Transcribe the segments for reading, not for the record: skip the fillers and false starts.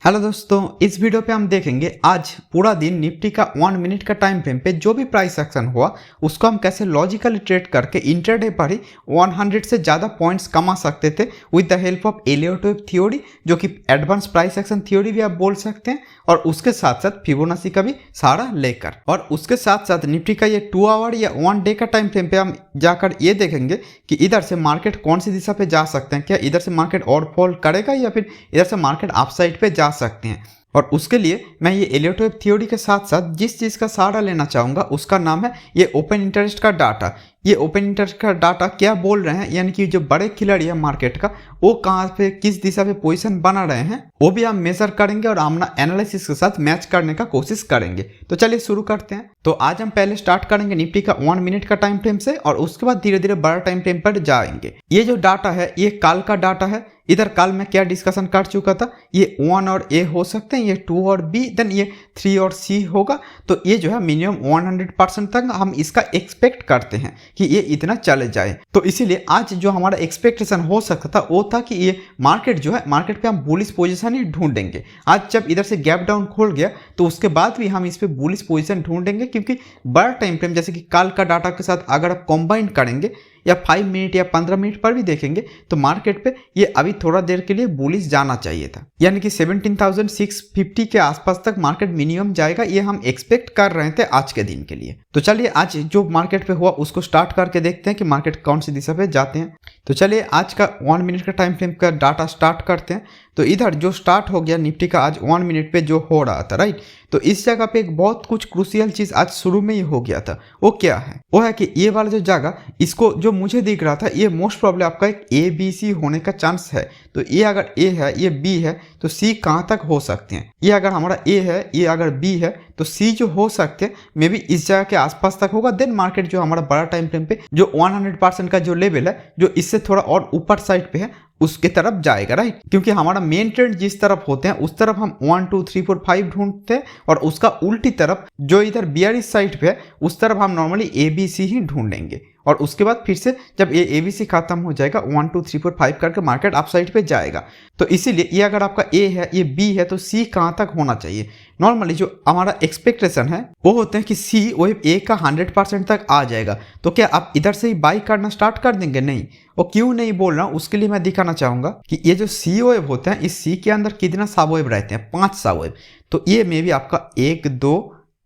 Hello दोस्तों, इस video पे हम देखेंगे आज पूरा दिन निफ्टी का 1 मिनट का टाइम फ्रेम पे जो भी प्राइस एक्शन हुआ उसको हम कैसे लॉजिकली ट्रेड करके इंटरडे पर ही 100 से ज़्यादा पॉइंट्स कमा सकते थे with the help of Elliott wave theory, जो कि एडवांस प्राइस एक्शन थ्योरी भी आप बोल सकते हैं, और उसके साथ साथ फिबोनाची का भी सहारा लेकर। और उसके साथ साथ निफ्टी का ये 2 आवर या 1 डे का टाइम फ्रेम पे हम जाकर ये देखेंगे कि इधर से मार्केट कौन सी दिशा पे जा सकते हैं, क्या इधर से मार्केट और फॉल करेगा या फिर इधर से मार्केट अपसाइड पे जा सकते हैं। और उसके लिए मैं ये एलियट वेव थ्योरी के साथ साथ जिस चीज़ का सहारा लेना चाहूँगा उसका नाम है ये ओपन इंटरेस्ट का डाटा। ये ओपन इंटरेस्ट का डाटा क्या बोल रहे हैं, यानी कि जो बड़े खिलाड़ी है मार्केट का वो कहाँ पे किस दिशा पे पोजीशन बना रहे हैं वो भी हम मेजर करेंगे और अपना एनालिसिस के साथ मैच करने का कोशिश करेंगे। तो चलिए शुरू करते हैं। तो आज हम पहले स्टार्ट करेंगे निफ्टी का 1 मिनट का टाइम फ्रेम से और उसके बाद धीरे धीरे बड़ा टाइम फ्रेम पर जाएंगे। ये जो डाटा है ये काल का डाटा है। इधर काल में क्या डिस्कशन कर चुका था, ये 1 और ए हो सकते हैं, ये 2 और बी, देन ये 3 और सी होगा। तो ये जो है मिनिमम 100% तक हम इसका एक्सपेक्ट करते हैं कि ये इतना चले जाए। तो इसीलिए आज जो हमारा एक्सपेक्टेशन हो सकता था वो था कि ये मार्केट जो है मार्केट पे हम बुलिश पोजीशन ही ढूंढेंगे। आज जब इधर से गैप डाउन खोल गया तो उसके बाद भी हम इस पे बुलिश पोजीशन ढूंढेंगे, क्योंकि बड़ा टाइम फ्रेम जैसे कि काल का डाटा के साथ अगर आप कंबाइन करेंगे या 5 मिनट या 15 मिनट पर भी देखेंगे तो मार्केट पे ये अभी थोड़ा देर के लिए बुलिश जाना चाहिए था, यानी कि 17,650 के आसपास तक मार्केट मिनिमम जाएगा, ये हम एक्सपेक्ट कर रहे थे आज के दिन के लिए। तो चलिए आज जो मार्केट पे हुआ उसको स्टार्ट करके देखते हैं कि मार्केट कौन सी दिशा पे जाते हैं। तो चलिए आज का 1 मिनट का टाइम फ्रेम का डाटा स्टार्ट करते हैं। तो इधर जो स्टार्ट हो गया निफ्टी का आज 1 मिनट पे जो हो रहा था, राइट, तो इस जगह पे एक बहुत कुछ क्रूशियल चीज आज शुरू में ही हो गया था। वो क्या है, वो है कि ये वाला जो जगह इसको जो मुझे दिख रहा था ये मोस्ट प्रॉब्लम आपका एक ए बी सी होने का चांस है। तो ये अगर ए है, ये बी है, तो सी कहाँ तक हो सकते हैं। ये अगर हमारा ए है, ये अगर बी है, तो सी जो हो सकते हैं मे बी इस जगह के आसपास तक होगा। देन मार्केट जो हमारा बड़ा टाइम फ्रेम पे जो 100% का जो लेवल है जो इससे थोड़ा और ऊपर साइड पे है उसके तरफ जाएगा, राइट, क्योंकि हमारा मेन ट्रेंड जिस तरफ होते हैं उस तरफ हम 1 2 3 4 5 ढूंढते हैं, और उसका उल्टी तरफ जो इधर बियरिश साइड पे है उस तरफ हम नॉर्मली ए बी सी ही ढूंढेंगे। और उसके बाद फिर से जब ये ए बी सी खत्म हो जाएगा 1 2 3 4 5 करके मार्केट अप साइड पे जाएगा। तो इसीलिए ये अगर आपका ए है, ये बी है, तो सी कहाँ तक होना चाहिए। नॉर्मली जो हमारा एक्सपेक्टेशन है वो होते हैं कि सी वही ए का 100% तक आ जाएगा। तो क्या आप इधर से ही बाई करना स्टार्ट कर देंगे? नहीं। वो क्यों नहीं बोल रहा हूँ उसके लिए मैं दिखाना चाहूंगा कि ये जो सी वेव होते हैं इस सी के अंदर कितना सब वेव रहते हैं, 5 सब वेव। तो ये मे भी आपका 1 2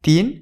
3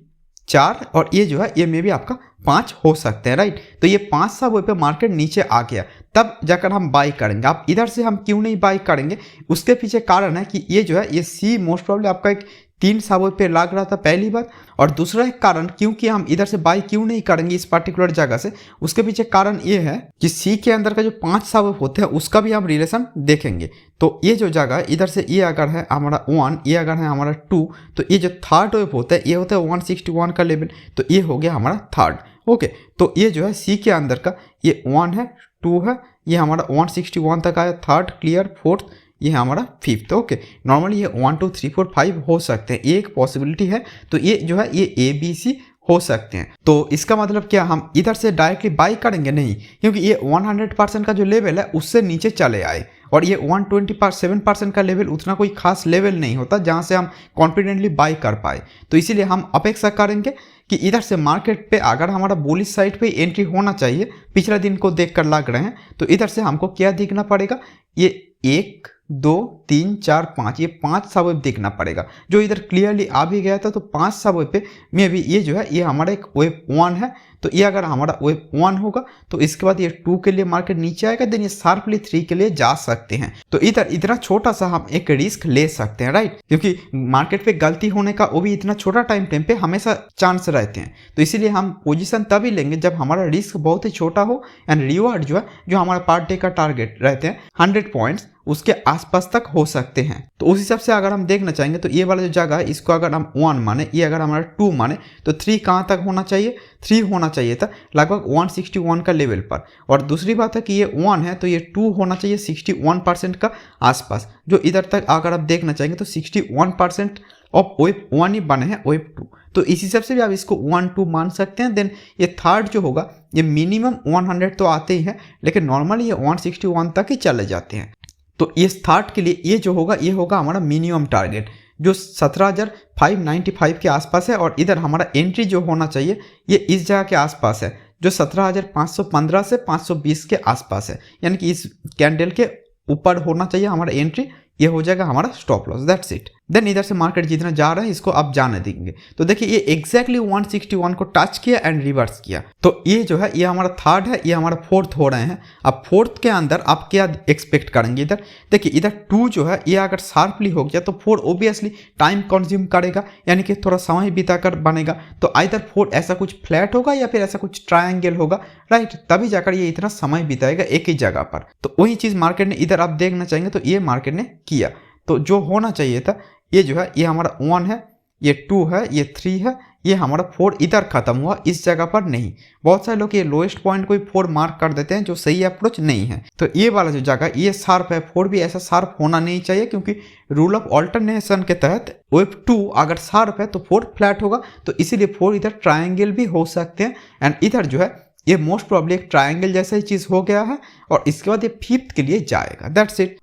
4 और ये जो है ये मे भी आपका 5 हो सकते हैं, राइट। तो ये 5 सब वेव पे मार्केट नीचे आ गया तब जाकर हम बाई करेंगे। आप इधर से हम क्यों नहीं बाई करेंगे, उसके पीछे कारण है कि ये जो है ये सी मोस्ट प्रॉब्लम आपका एक 3 सब पे लग रहा था पहली बात, और दूसरा एक कारण क्योंकि हम इधर से बाई क्यों नहीं करेंगे इस पर्टिकुलर जगह से, उसके पीछे कारण ये है कि सी के अंदर का जो 5 सब होते हैं उसका भी हम रिलेशन देखेंगे। तो ये जो जगह इधर से ये अगर है हमारा 1, ये अगर है हमारा 2, तो ये जो थर्ड वेव होता है ये होता है 161 का लेवल, तो ये हो गया हमारा थर्ड। ओके, तो ये जो है सी के अंदर का ये 1 है, 2 है, ये हमारा 161 तक आया, थर्ड क्लियर, फोर्थ ये हमारा फिफ्थ। ओके, नॉर्मली ये 1 2 3 4 5 हो सकते हैं, ये एक पॉसिबिलिटी है। तो ये जो है ये ए बी सी हो सकते हैं। तो इसका मतलब क्या हम इधर से डायरेक्टली बाई करेंगे? नहीं, क्योंकि ये 100% का जो लेवल है उससे नीचे चले आए, और ये 127% का लेवल उतना कोई खास लेवल नहीं होता जहां से हम कॉन्फिडेंटली बाई कर पाए। तो इसीलिए हम अपेक्षा करेंगे कि इधर से मार्केट पे अगर हमारा बुलिश साइड पे एंट्री होना चाहिए, पिछले दिन को देखकर लग रहे हैं, तो इधर से हमको क्या दिखना पड़ेगा, ये 1 2 3 4 5, ये 5 सब वेव देखना पड़ेगा। जो इधर क्लियरली आ भी गया था तो 5 सब वेव पे में भी ये जो है ये हमारा एक वेव 1 है। तो ये अगर हमारा वेव 1 होगा तो इसके बाद ये 2 के लिए मार्केट नीचे आएगा, देन ये शार्पली 3 के लिए जा सकते हैं। तो इधर इतना छोटा सा हम एक रिस्क ले सकते हैं, राइट, क्योंकि मार्केट पे गलती होने का वो भी इतना छोटा टाइम फ्रेम पे हमेशा चांस रहते हैं। तो इसीलिए हम पोजीशन तभी लेंगे जब हमारा रिस्क बहुत ही छोटा हो एंड रिवॉर्ड जो है जो हमारा पर डे का टारगेट रहते हैं 100 पॉइंट्स उसके आसपास तक हो सकते हैं। तो उस हिसाब से अगर हम देखना चाहेंगे तो ये वाला जो जगह है इसको अगर हम 1 माने, ये अगर हमारा 2 माने, तो 3 कहाँ तक होना चाहिए, 3 होना चाहिए था लगभग 161 का लेवल पर। और दूसरी बात है कि ये 1 है तो ये 2 होना चाहिए 61% का आसपास। जो इधर तक अगर आप देखना चाहेंगे तो 61% ऑफ वेव 1 ही बने हैं वेव 2। तो इस हिसाब से भी आप इसको 1 2 मान सकते हैं। देन ये थर्ड जो होगा ये मिनिमम 100 तो आते ही हैं, लेकिन नॉर्मली ये 161 तक ही चले जाते हैं। तो इस थर्ड के लिए ये जो होगा ये होगा हमारा मिनिमम टारगेट जो 17,595 के आसपास है, और इधर हमारा एंट्री जो होना चाहिए ये इस जगह के आसपास है जो 17,515 से 520 के आसपास है, यानी कि इस कैंडल के ऊपर होना चाहिए हमारा एंट्री, ये हो जाएगा हमारा stop loss, that's it. Then इधर से मार्केट जितना जा रहा है इसको आप जाने देंगे। तो देखिए ये एग्जैक्टली 161 को टच किया एंड रिवर्स किया। तो ये जो है ये हमारा थर्ड है, ये हमारा फोर्थ हो रहे हैं। अब फोर्थ के अंदर आप क्या एक्सपेक्ट करेंगे? इधर देखिए इधर 2 जो है ये अगर शार्पली हो गया तो 4 ओबियसली टाइम कंज्यूम करेगा, यानी कि थोड़ा समय बिताकर बनेगा। तो इधर 4 ऐसा कुछ फ्लैट होगा या फिर ऐसा कुछ ट्रायंगल होगा, राइट, तभी जाकर ये इतना समय बिताएगा एक ही जगह पर। तो वही चीज़ मार्केट ने इधर आप देखना चाहेंगे तो ये मार्केट ने किया। तो जो होना चाहिए था ये जो है ये हमारा 1 है, ये 2 है, ये 3 है, ये हमारा 4 इधर खत्म हुआ, इस जगह पर नहीं। बहुत सारे लोग ये लोएस्ट पॉइंट को 4 मार्क कर देते हैं जो सही अप्रोच नहीं है। तो ये वाला जो जगह ये शार्प है, 4 भी ऐसा शार्प होना नहीं चाहिए, क्योंकि रूल ऑफ ऑल्टरनेशन के तहत वेव 2 अगर शार्प है तो 4 फ्लैट होगा, तो इसीलिए 4 इधर ट्रायंगल भी हो सकते हैं। एंड इधर जो है ये मोस्ट प्रॉब्ली एक ट्रायंगल जैसा ही चीज़ हो गया है, और इसके बाद ये 5th के लिए जाएगा, दैट्स इट।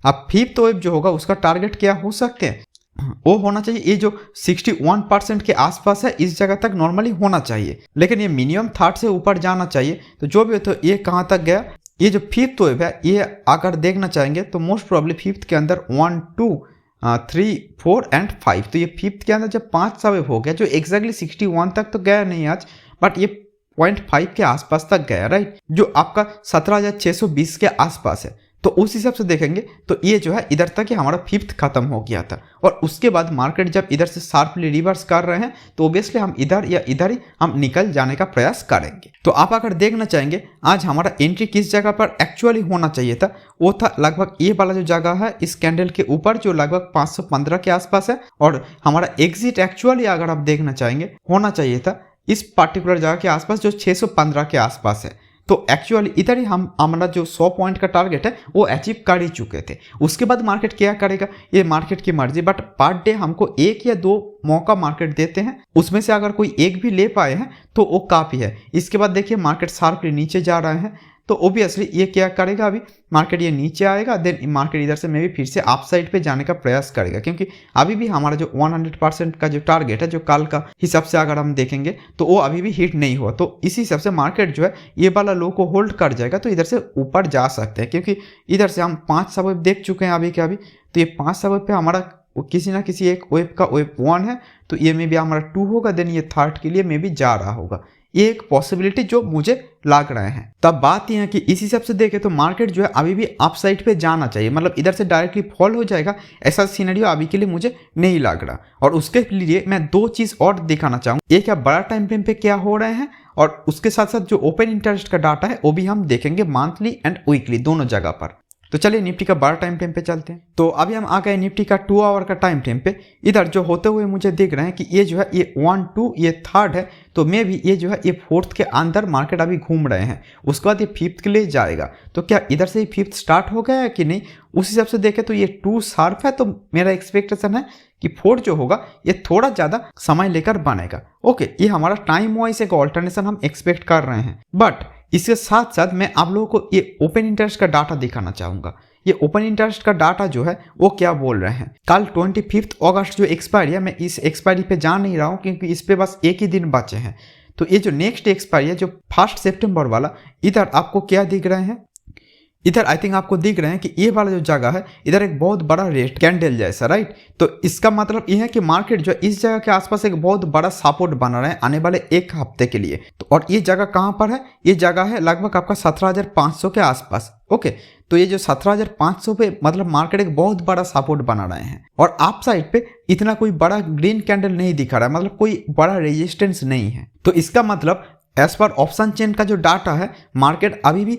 अब 5th वेव जो होगा उसका टारगेट क्या हो सकते हैं? वो होना चाहिए ये जो 61% के आसपास है, इस जगह तक नॉर्मली होना चाहिए, लेकिन ये मिनिमम 3 से ऊपर जाना चाहिए। तो जो भी हो, तो ये कहाँ तक गया? ये जो 5th वेव है ये अगर देखना चाहेंगे तो मोस्ट प्रॉब्ली 5th के अंदर 1 2 3 4 एंड 5, तो ये 5th के अंदर जब 5 सा वेव हो गया जो एग्जैक्टली 61 तक तो गया नहीं आज, बट ये 0.5 के आसपास तक गया, राइट, जो आपका 17,620 के आसपास है। तो उस हिसाब से देखेंगे तो ये जो है इधर तक ही हमारा 5th खत्म हो गया था, और उसके बाद मार्केट जब इधर से शार्पली रिवर्स कर रहे हैं तो ओबियसली हम इधर या इधर ही हम निकल जाने का प्रयास करेंगे। तो आप अगर देखना चाहेंगे आज हमारा एंट्री किस जगह पर एक्चुअली होना चाहिए था, वो था लगभग ये वाला जो जगह है इस कैंडल के ऊपर जो लगभग 515 के आसपास है, और हमारा एग्जिट एक्चुअली अगर आप देखना चाहेंगे होना चाहिए था इस पर्टिकुलर जगह के आसपास जो 615 के आसपास है। तो एक्चुअली इधर ही हम हमारा जो 100 पॉइंट का टारगेट है वो अचीव कर ही चुके थे। उसके बाद मार्केट क्या करेगा ये मार्केट की मर्जी, बट पर डे हमको 1 या 2 मौका मार्केट देते हैं, उसमें से अगर कोई एक भी ले पाए हैं तो वो काफ़ी है। इसके बाद देखिए मार्केट शार्पली नीचे जा रहे हैं, तो ओबियसली ये क्या करेगा, अभी मार्केट ये नीचे आएगा, देन मार्केट इधर से मे भी फिर से अप साइड पे जाने का प्रयास करेगा, क्योंकि अभी भी हमारा जो 100% का जो टारगेट है जो कल का हिसाब से अगर हम देखेंगे तो वो अभी भी हिट नहीं हुआ। तो इसी हिसाब से मार्केट जो है ये वाला लो को होल्ड कर जाएगा, तो इधर से ऊपर जा सकते हैं, क्योंकि इधर से हम 5 सब वेव देख चुके हैं अभी के अभी। तो ये 5 सब वेव पे हमारा किसी ना किसी एक वेव का वेव 1 है, तो ये मे भी हमारा 2 होगा, देन ये थर्ड के लिए मे भी जा रहा होगा। ये एक पॉसिबिलिटी जो मुझे लग रहे हैं। तब बात यह है कि इस हिसाब से देखें तो मार्केट जो है अभी भी अप साइड पे जाना चाहिए, मतलब इधर से डायरेक्टली फॉल हो जाएगा ऐसा सिनेरियो अभी के लिए मुझे नहीं लग रहा। और उसके लिए मैं 2 चीज़ और दिखाना चाहूँगा, एक क्या बड़ा टाइम फ्रेम पे क्या हो रहे हैं, और उसके साथ साथ जो ओपन इंटरेस्ट का डाटा है वो भी हम देखेंगे मंथली एंड वीकली दोनों जगह पर। तो चलिए निफ्टी का बड़ा टाइम फ्रेम पे चलते हैं। तो अभी हम आ गए निफ्टी का 2 आवर का टाइम फ्रेम पे। इधर जो होते हुए मुझे दिख रहे हैं कि ये जो है ये 1 2 ये थर्ड है, तो मे भी ये जो है ये 4th के अंदर मार्केट अभी घूम रहे हैं, उसके बाद ये 5th के लिए जाएगा। तो क्या इधर से ही 5th स्टार्ट हो गया है कि नहीं, उस हिसाब से देखें तो ये 2 शार्प है, तो मेरा एक्सपेक्टेशन है कि 4 जो होगा ये थोड़ा ज़्यादा समय लेकर बनेगा। ओके, ये हमारा टाइम वाइज एक ऑल्टरनेशन हम एक्सपेक्ट कर रहे हैं, बट इसके साथ साथ मैं आप लोगों को ये ओपन इंटरेस्ट का डाटा दिखाना चाहूँगा। ये ओपन इंटरेस्ट का डाटा जो है वो क्या बोल रहे हैं। कल 25 अगस्त जो एक्सपायरी है, मैं इस एक्सपायरी पे जा नहीं रहा हूँ क्योंकि इस पे बस एक ही दिन बचे हैं। तो ये जो नेक्स्ट एक्सपायरी है जो 1 सितंबर वाला, इधर आपको क्या दिख रहे हैं, इधर आई थिंक आपको दिख रहे हैं कि ये वाला जो जगह है इधर एक बहुत बड़ा रेड कैंडल जैसा, राइट। तो इसका मतलब ये है कि मार्केट जो है इस जगह के आसपास एक बहुत बड़ा सपोर्ट बना रहा है आने वाले 1 हफ्ते के लिए। तो और ये जगह कहाँ पर है, ये जगह है लगभग आपका 17,500 के आसपास। ओके, तो ये जो 17,500 पे मतलब मार्केट एक बहुत बड़ा सपोर्ट बना रहे हैं, और अप साइड पे इतना कोई बड़ा ग्रीन कैंडल नहीं दिखा रहा है, मतलब कोई बड़ा रेजिस्टेंस नहीं है। तो इसका मतलब एज पर ऑप्शन चेन का जो डाटा है मार्केट अभी भी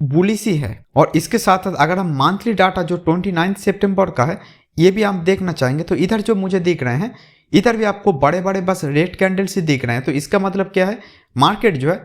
बुलिश ही है। और इसके साथ साथ अगर हम मंथली डाटा जो 29 सितंबर का है ये भी हम देखना चाहेंगे, तो इधर जो मुझे दिख रहे हैं इधर भी आपको बड़े बड़े बस रेड कैंडल्स ही दिख रहे हैं। तो इसका मतलब क्या है, मार्केट जो है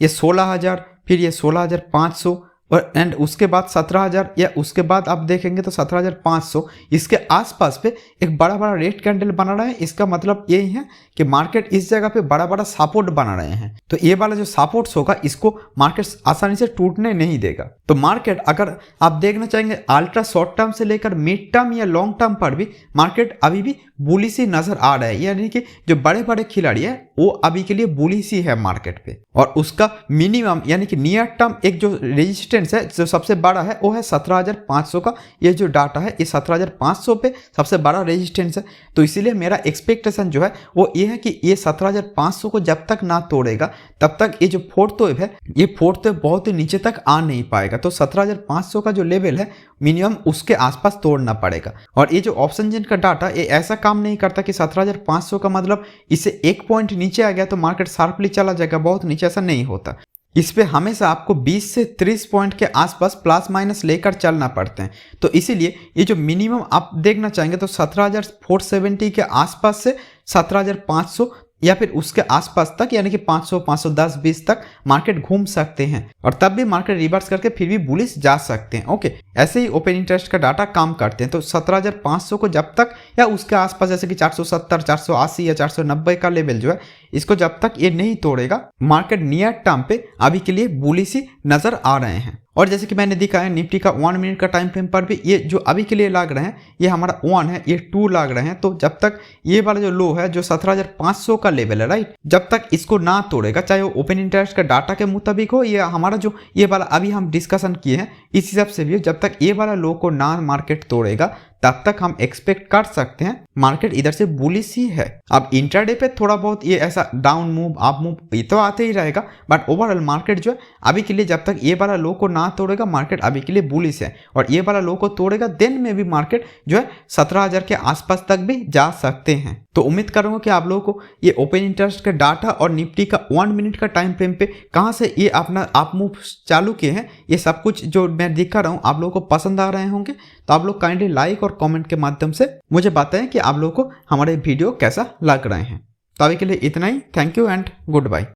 ये 16,000 फिर ये 16,500 और एंड उसके बाद 17,000 या उसके बाद आप देखेंगे तो 17,500 इसके आसपास पे एक बड़ा बड़ा रेड कैंडल बना रहा है। इसका मतलब यही है कि मार्केट इस जगह पे बड़ा बड़ा सपोर्ट बना रहे हैं। तो ये वाला जो सपोर्ट्स होगा इसको मार्केट आसानी से टूटने नहीं देगा। तो मार्केट अगर आप देखना चाहेंगे अल्ट्रा शॉर्ट टर्म से लेकर मिड टर्म या लॉन्ग टर्म पर भी मार्केट अभी भी बुलिश ही नजर आ रहा है, यानी कि जो बड़े बड़े खिलाड़ी है वो अभी के लिए बुलिश ही है मार्केट पे। और उसका मिनिमम यानी कि नियर टर्म एक जो रेजिस्टेंस है जो सबसे बड़ा है वो है 17,500 का। ये जो डाटा है ये 17,500 पे सबसे बड़ा रेजिस्टेंस है। तो इसीलिए मेरा एक्सपेक्टेशन जो है वो ये है कि ये 17,500 को जब तक ना तोड़ेगा तब तक ये जो फोर्थ वेव है ये फोर्थ वेव बहुत ही नीचे तक आ नहीं पाएगा। तो 17,500 का जो लेवल है मिनिमम उसके आसपास तोड़ना पड़ेगा। और ये जो ऑप्शन चेन का डाटा ये ऐसा काम नहीं करता कि 17,500 का मतलब इससे एक पॉइंट नीचे आ गया तो मार्केट शार्पली चला जाएगा, बहुत नीचे, ऐसा नहीं होता। इस पे हमेशा आपको 20 से 30 पॉइंट के आसपास प्लस माइनस लेकर चलना पड़ते हैं। तो इसीलिए ये जो मिनिमम आप देखना चाहेंगे तो 17,470 के आसपास से 17,500 या फिर उसके आसपास तक यानी कि 500, 510, 20 तक मार्केट घूम सकते हैं और तब भी मार्केट रिवर्स करके फिर भी बुलिश जा सकते हैं। ओके, ऐसे ही ओपन इंटरेस्ट का डाटा काम करते हैं। तो 17,500 को जब तक या उसके आसपास जैसे कि 470, 480 या 490 का लेवल जो है इसको जब तक ये नहीं तोड़ेगा मार्केट नियर टर्म पे अभी के लिए बुलिश ही नजर आ रहे हैं। और जैसे कि मैंने दिखाया निफ्टी का 1 मिनट का टाइम फ्रेम पर भी ये जो अभी के लिए लग रहे हैं ये हमारा 1 है, ये 2 लग रहे हैं। तो जब तक ये वाला जो लो है जो 17,500 का लेवल है राइट, जब तक इसको ना तोड़ेगा चाहे वो ओपन इंटरेस्ट का डाटा के मुताबिक हो या हमारा जो ये वाला अभी हम डिस्कशन किए हैं इस हिसाब से भी, जब तक ये वाला लो को ना मार्केट तोड़ेगा तब तक हम एक्सपेक्ट कर सकते हैं मार्केट इधर से बुलिश ही है। अब इंट्राडे पे थोड़ा बहुत ये ऐसा डाउन मूव अप मूव ये तो आते ही रहेगा, बट ओवरऑल मार्केट जो है अभी के लिए जब तक ये वाला लो को ना तोड़ेगा मार्केट अभी के लिए बुलिश है। और ये वाला लो को तोड़ेगा देन में भी मार्केट जो है 17,000 के आसपास तक भी जा सकते हैं। तो उम्मीद करूंगा कि आप लोगों को ये ओपन इंटरेस्ट का डाटा और निफ्टी का 1 मिनट का टाइम फ्रेम पे कहां से ये अपना आप मूव चालू किए हैं ये सब कुछ जो मैं दिखा रहा हूं आप लोगों को पसंद आ रहे होंगे। तो आप लोग काइंडली लाइक और कमेंट के माध्यम से मुझे बताएं कि आप लोगों को हमारे वीडियो कैसा लग रहे हैं। तो अभी के लिए इतना ही। Thank you and good bye.